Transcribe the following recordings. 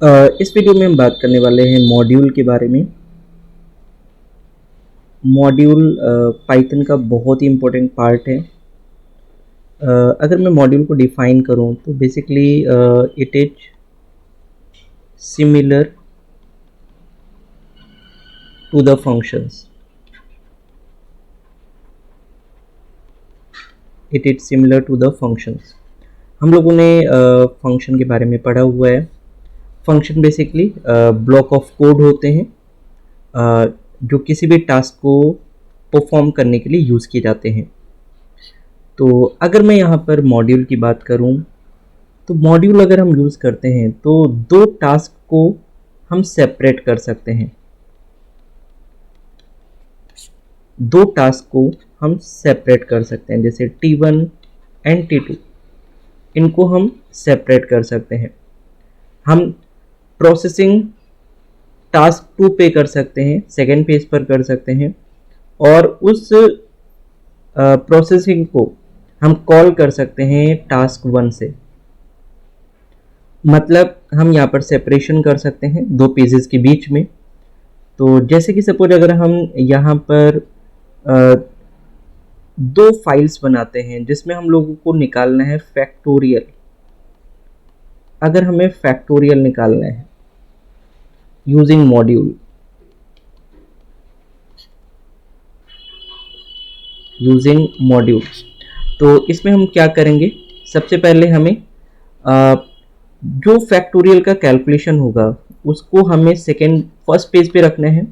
इस वीडियो में हम बात करने वाले हैं मॉड्यूल के बारे में। मॉड्यूल पाइथन का बहुत ही इम्पोर्टेंट पार्ट है। अगर मैं मॉड्यूल को डिफाइन करूं तो basically it is similar to the functions. It is similar to the functions. हम लोगों ने फंक्शन के बारे में पढ़ा हुआ है। Function basically block of code होते हैं जो किसी भी टास्क को परफॉर्म करने के लिए यूज़ किए जाते हैं। तो अगर मैं यहाँ पर मॉड्यूल की बात करूँ तो मॉड्यूल अगर हम यूज़ करते हैं तो दो टास्क को हम सेपरेट कर सकते हैं। दो टास्क को हम सेपरेट कर सकते हैं, जैसे T1 एंड T2, इनको हम सेपरेट कर सकते हैं। हम प्रोसेसिंग टास्क 2 पे कर सकते हैं, सेकेंड पेज पर कर सकते हैं, और उस प्रोसेसिंग को हम कॉल कर सकते हैं टास्क 1 से। मतलब हम यहाँ पर सेपरेशन कर सकते हैं दो पेजेस के बीच में। तो जैसे कि सपोज अगर हम यहाँ पर दो फाइल्स बनाते हैं जिसमें हम लोगों को निकालना है फैक्टोरियल। अगर हमें फैक्टोरियल निकालना है यूजिंग मॉड्यूल्स, तो इसमें हम क्या करेंगे, सबसे पहले हमें जो फैक्टोरियल का कैलकुलेशन होगा उसको हमें फर्स्ट पेज पे रखना है,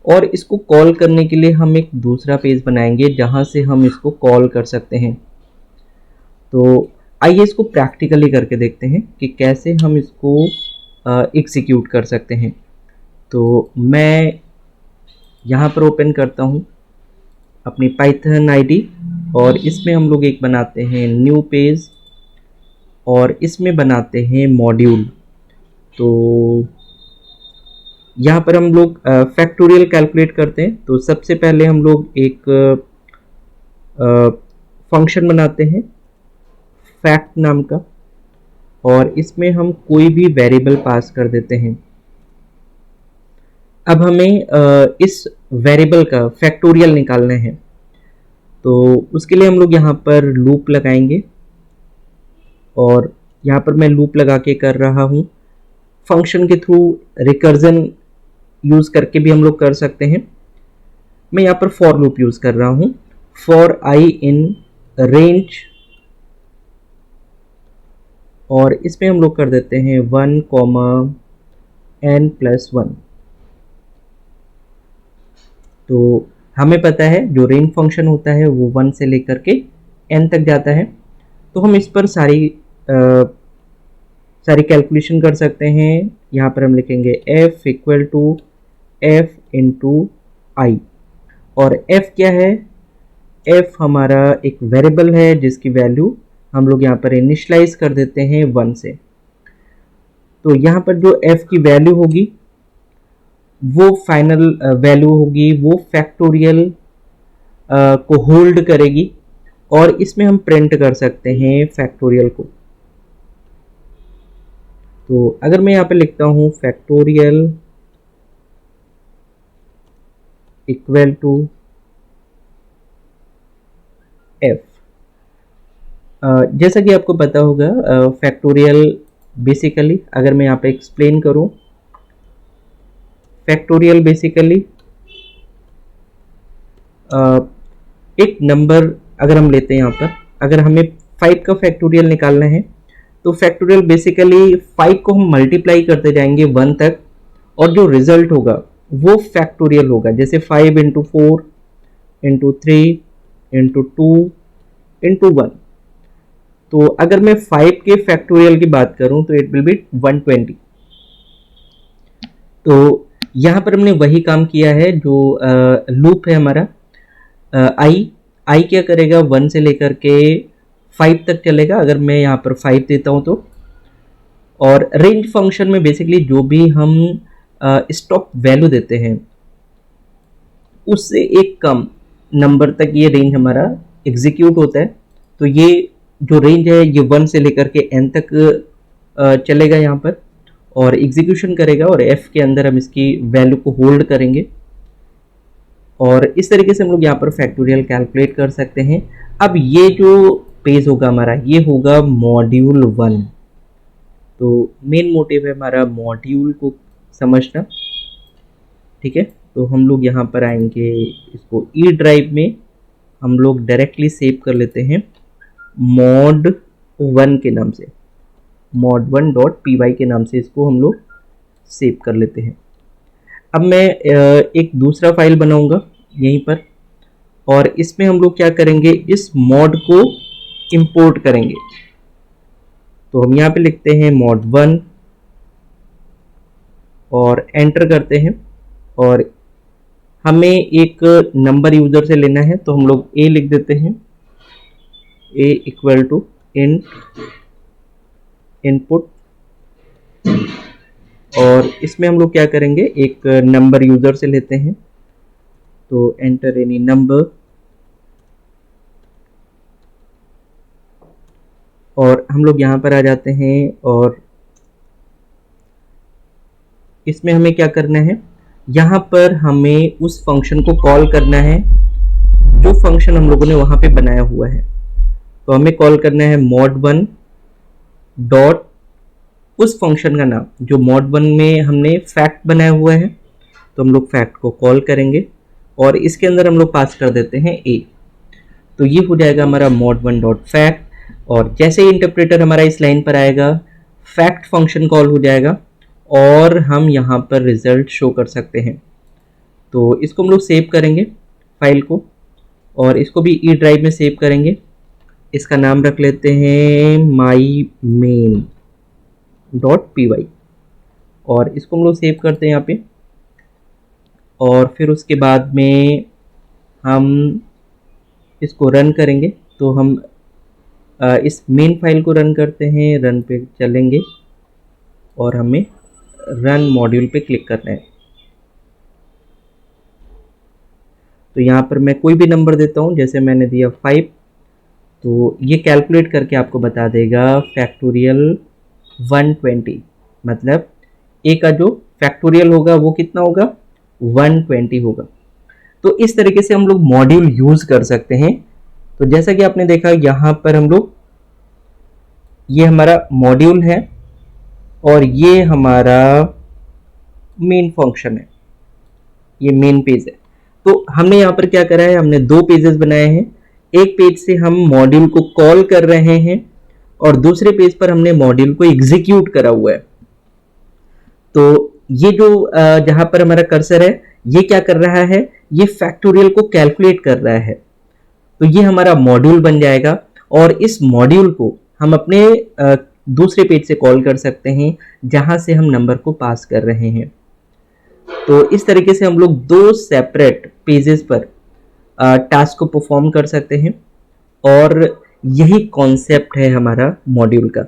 और इसको कॉल करने के लिए हम एक दूसरा पेज बनाएंगे जहां से हम इसको कॉल कर सकते हैं। तो आइए इसको प्रैक्टिकली करके देखते हैं कि कैसे हम इसको एग्जीक्यूट कर सकते हैं। तो मैं यहाँ पर ओपन करता हूँ अपनी पाइथन आईडी, और इसमें हम लोग एक बनाते हैं न्यू पेज, और इसमें बनाते हैं मॉड्यूल। तो यहाँ पर हम लोग फैक्टोरियल कैलकुलेट करते हैं। तो सबसे पहले हम लोग एक फंक्शन बनाते हैं फैक्ट नाम का, और इसमें हम कोई भी वेरिएबल पास कर देते हैं। अब हमें इस वेरिएबल का फैक्टोरियल निकालना है। तो उसके लिए हम लोग यहाँ पर लूप लगाएंगे, और यहाँ पर मैं लूप लगा के कर रहा हूँ। फंक्शन के थ्रू रिकर्जन यूज़ करके भी हम लोग कर सकते हैं। मैं यहाँ पर फॉर लूप यूज़ कर रहा हूँ, फॉर आई इन रेंज, और इसमें हम लोग कर देते हैं 1,n+1। तो हमें पता है जो रेंज फंक्शन होता है वो 1 से लेकर के n तक जाता है। तो हम इस पर सारी कैलकुलेशन कर सकते हैं। यहाँ पर हम लिखेंगे f equal to f into I, और f क्या है, f हमारा एक वेरिएबल है जिसकी वैल्यू हम लोग यहाँ पर इनिशियलाइज कर देते हैं 1 से। तो यहाँ पर जो f की वैल्यू होगी वो फाइनल वैल्यू होगी, वो फैक्टोरियल को होल्ड करेगी, और इसमें हम प्रिंट कर सकते हैं फैक्टोरियल को। तो अगर मैं यहाँ पे लिखता हूँ फैक्टोरियल इक्वल टू f, जैसा कि आपको पता होगा फैक्टोरियल बेसिकली, अगर मैं यहाँ पे एक्सप्लेन करूँ, फैक्टोरियल बेसिकली एक नंबर अगर हम लेते हैं, यहाँ पर अगर हमें 5 का फैक्टोरियल निकालना है तो फैक्टोरियल बेसिकली 5 को हम मल्टीप्लाई करते जाएंगे 1 तक, और जो रिजल्ट होगा वो फैक्टोरियल होगा, जैसे 5 इंटू 4 इंटू 3 इंटू 2 इंटू 1। तो अगर मैं 5 के फैक्टोरियल की बात करूं तो इट विल बी 120। तो यहाँ पर हमने वही काम किया है जो लूप है हमारा। आई क्या करेगा, 1 से लेकर के 5 तक चलेगा अगर मैं यहाँ पर 5 देता हूँ तो। और रेंज फंक्शन में बेसिकली जो भी हम स्टॉप वैल्यू देते हैं उससे एक कम नंबर तक ये रेंज हमारा एग्जीक्यूट होता है। तो ये जो रेंज है ये 1 से लेकर के n तक चलेगा यहाँ पर, और एग्जीक्यूशन करेगा और f के अंदर हम इसकी वैल्यू को होल्ड करेंगे और इस तरीके से हम लोग यहाँ पर फैक्टोरियल कैलकुलेट कर सकते हैं। अब ये जो पेज होगा हमारा ये होगा मॉड्यूल 1। तो मेन मोटिव है हमारा मॉड्यूल को समझना, ठीक है। तो हम लोग यहाँ पर आएंगे, इसको ई ड्राइव में हम लोग डायरेक्टली सेव कर लेते हैं mod 1 के नाम से, mod1.py के नाम से इसको हम लोग सेव कर लेते हैं। अब मैं एक दूसरा फाइल बनाऊंगा यहीं पर और इसमें हम लोग क्या करेंगे, इस मॉड को इंपोर्ट करेंगे। तो हम यहाँ पे लिखते हैं mod1 और एंटर करते हैं और हमें एक नंबर यूजर से लेना है तो हम लोग a लिख देते हैं, a इक्वल टू इनपुट और इसमें हम लोग क्या करेंगे, एक नंबर यूजर से लेते हैं तो एंटर एनी नंबर और हम लोग यहाँ पर आ जाते हैं और इसमें हमें क्या करना है, यहाँ पर हमें उस फंक्शन को कॉल करना है जो फंक्शन हम लोगों ने वहाँ पे बनाया हुआ है। तो हमें कॉल करना है mod1 डॉट उस फंक्शन का नाम जो mod1 में हमने फैक्ट बनाया हुआ है, तो हम लोग फैक्ट को कॉल करेंगे और इसके अंदर हम लोग पास कर देते हैं a। तो ये हो जाएगा हमारा mod1 डॉट फैक्ट और जैसे ही इंटरप्रेटर हमारा इस लाइन पर आएगा फैक्ट फंक्शन कॉल हो जाएगा और हम यहाँ पर रिजल्ट शो कर सकते हैं। तो इसको हम लोग सेव करेंगे फाइल को और इसको भी ई ड्राइव में सेव करेंगे। इसका नाम रख लेते हैं mymain.py और इसको हम लोग सेव करते हैं यहाँ पे और फिर उसके बाद में हम इसको रन करेंगे। तो हम इस मेन फाइल को रन करते हैं, रन पे चलेंगे और हमें रन मॉड्यूल पे क्लिक करना है। तो यहाँ पर मैं कोई भी नंबर देता हूँ, जैसे मैंने दिया 5, तो ये कैलकुलेट करके आपको बता देगा फैक्टोरियल 120, मतलब a का जो फैक्टोरियल होगा वो कितना होगा, 120 होगा। तो इस तरीके से हम लोग मॉड्यूल यूज कर सकते हैं। तो जैसा कि आपने देखा यहाँ पर हम लोग, ये हमारा मॉड्यूल है और ये हमारा मेन फंक्शन है, ये मेन पेज है। तो हमने यहाँ पर क्या करा है, हमने 2 पेजेस बनाए हैं। एक पेज से हम मॉड्यूल को कॉल कर रहे हैं और दूसरे पेज पर हमने मॉड्यूल को एग्जीक्यूट करा हुआ है। तो ये जो जहां पर हमारा कर्सर है ये क्या कर रहा है, ये फैक्टोरियल को कैलकुलेट कर रहा है। तो ये हमारा मॉड्यूल बन जाएगा और इस मॉड्यूल को हम अपने दूसरे पेज से कॉल कर सकते हैं जहां से हम नंबर को पास कर रहे हैं। तो इस तरीके से हम लोग 2 सेपरेट पेजेस पर टास्क को परफॉर्म कर सकते हैं और यही कॉन्सेप्ट है हमारा मॉड्यूल का।